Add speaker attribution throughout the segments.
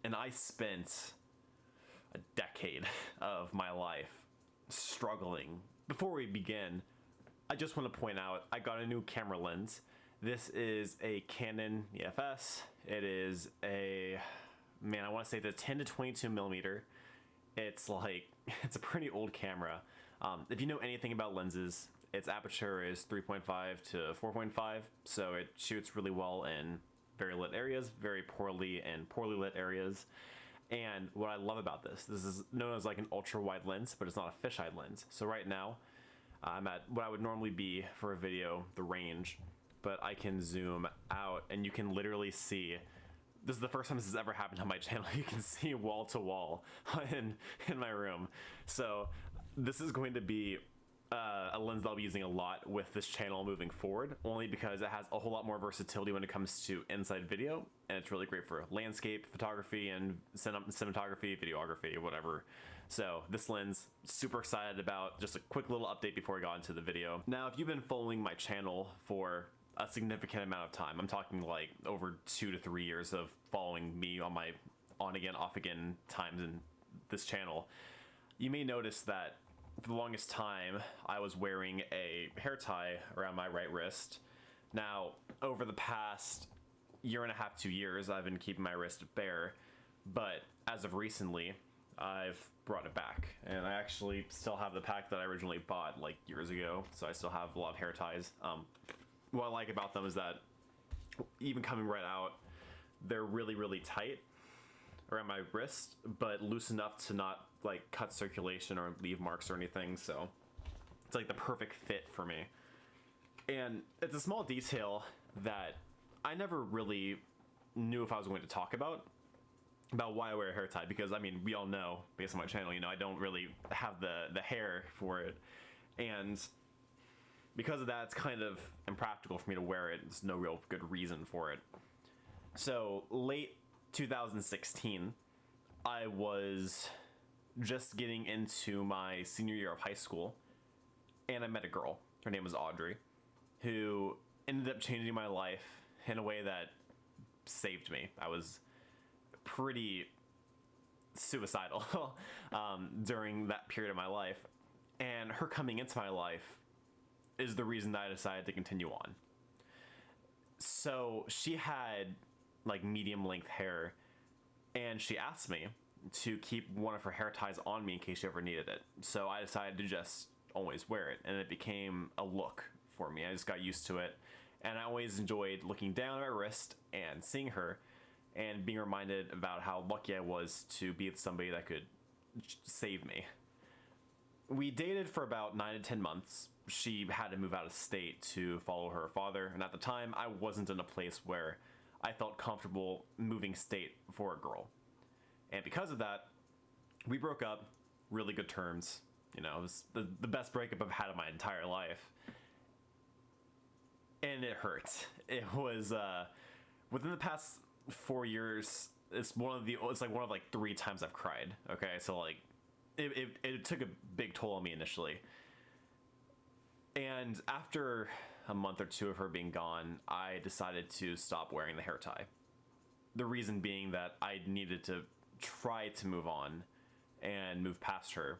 Speaker 1: And I spent a decade of my life struggling. Before we begin, I just want to point out I got a new camera lens. This is a Canon EFS. It is a, man, I want to say the 10 to 22 millimeter. It's a pretty old camera. If you know anything about lenses, its aperture is 3.5 to 4.5, so it shoots really well in very lit areas, very poorly in poorly lit areas. And what I love about this is known as like an ultra wide lens, but it's not a fisheye lens. So right now, I'm at what I would normally be for a video, the range, but I can zoom out and you can literally see, this is the first time this has ever happened on my channel, you can see wall to wall in my room. So this is going to be a lens that I'll be using a lot with this channel moving forward, only because it has a whole lot more versatility when it comes to inside video, and it's really great for landscape photography and cinematography, videography, whatever. So this lens, super excited about. Just a quick little update before I got into the video. Now, if you've been following my channel for a significant amount of time, I'm talking like over 2 to 3 years of following me on my on again, off again times in this channel, you may notice that for the longest time, I was wearing a hair tie around my right wrist. Now, over the past year and a half, 2 years, I've been keeping my wrist bare, but as of recently, I've brought it back. And I actually still have the pack that I originally bought like years ago, so I still have a lot of hair ties. What I like about them is that even coming right out, they're really, really tight around my wrist, but loose enough to not like cut circulation or leave marks or anything, so it's like the perfect fit for me. And it's a small detail that I never really knew if I was going to talk about why I wear a hair tie, because I mean, we all know, based on my channel, you know, I don't really have the hair for it, and because of that, it's kind of impractical for me to wear it. There's no real good reason for it. So late 2016, I was just getting into my senior year of high school, and I met a girl. Her name was Audrey, who ended up changing my life in a way that saved me. I was pretty suicidal during that period of my life, and her coming into my life is the reason that I decided to continue on. So she had like medium length hair, and she asked me to keep one of her hair ties on me in case she ever needed it. So I decided to just always wear it, and it became a look for me. I just got used to it, and I always enjoyed looking down at my wrist and seeing her and being reminded about how lucky I was to be with somebody that could save me. We dated for about 9 to 10 months. She had to move out of state to follow her father, and at the time I wasn't in a place where I felt comfortable moving state for a girl. And because of that, we broke up, really good terms. You know, it was the best breakup I've had in my entire life. And it hurt. It was, within the past 4 years, it's like one of like 3 times I've cried, okay? So like, it took a big toll on me initially. And after a month or 2 of her being gone, I decided to stop wearing the hair tie. The reason being that I needed to try to move on and move past her.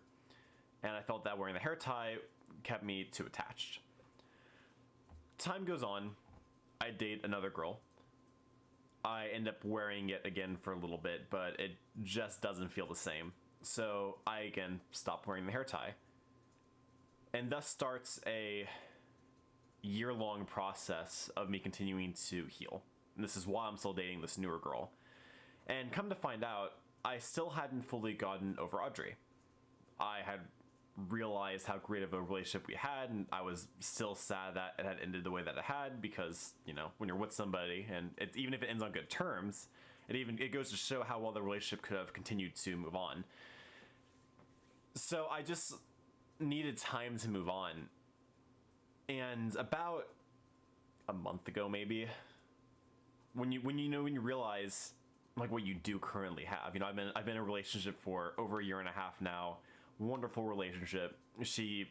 Speaker 1: And I felt that wearing the hair tie kept me too attached. Time goes on, I date another girl. I end up wearing it again for a little bit, but it just doesn't feel the same. So I again stopped wearing the hair tie. And thus starts a year-long process of me continuing to heal. And this is why I'm still dating this newer girl. And come to find out, I still hadn't fully gotten over Audrey. I had realized how great of a relationship we had, and I was still sad that it had ended the way that it had, because, you know, when you're with somebody, and even if it ends on good terms, it goes to show how well the relationship could have continued to move on. So I just needed time to move on. And about a month ago, maybe, when you realize like what you do currently have. You know, I've been in a relationship for over a year and a half now. Wonderful relationship. She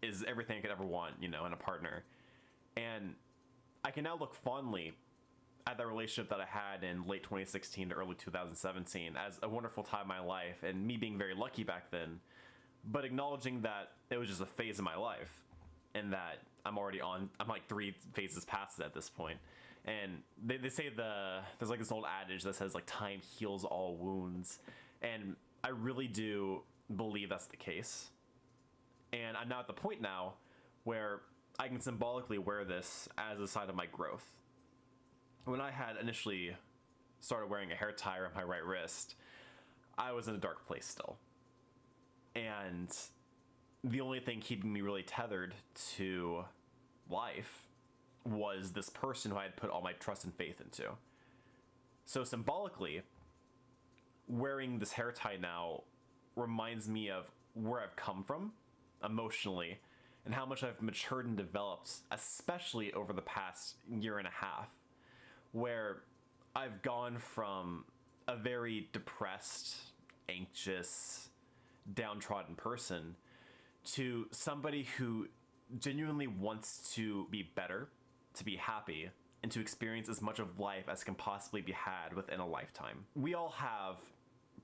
Speaker 1: is everything I could ever want, you know, in a partner. And I can now look fondly at that relationship that I had in late 2016 to early 2017 as a wonderful time in my life, and me being very lucky back then, but acknowledging that it was just a phase of my life, and that I'm like 3 phases past it at this point. And they say there's like this old adage that says like time heals all wounds, and I really do believe that's the case. And I'm now at the point now where I can symbolically wear this as a sign of my growth. When I had initially started wearing a hair tie around my right wrist, I was in a dark place still. And the only thing keeping me really tethered to life was this person who I had put all my trust and faith into. So symbolically, wearing this hair tie now reminds me of where I've come from emotionally and how much I've matured and developed, especially over the past year and a half, where I've gone from a very depressed, anxious, downtrodden person to somebody who genuinely wants to be better, to be happy, and to experience as much of life as can possibly be had within a lifetime. We all have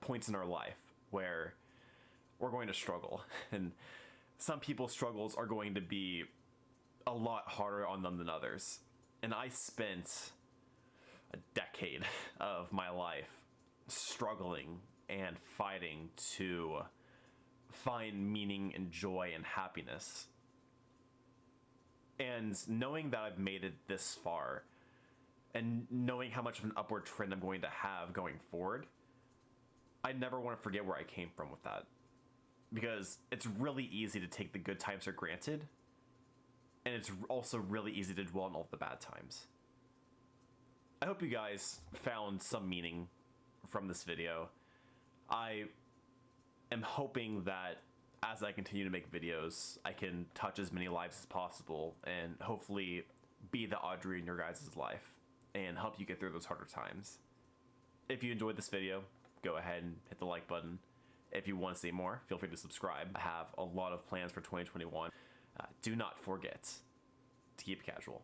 Speaker 1: points in our life where we're going to struggle, and some people's struggles are going to be a lot harder on them than others. And I spent a decade of my life struggling and fighting to find meaning and joy and happiness. And knowing that I've made it this far, and knowing how much of an upward trend I'm going to have going forward, I never want to forget where I came from with that. Because it's really easy to take the good times for granted, and it's also really easy to dwell on all the bad times. I hope you guys found some meaning from this video. I am hoping that as I continue to make videos, I can touch as many lives as possible and hopefully be the Audrey in your guys' life and help you get through those harder times. If you enjoyed this video, go ahead and hit the like button. If you want to see more, feel free to subscribe. I have a lot of plans for 2021. Do not forget to keep it casual.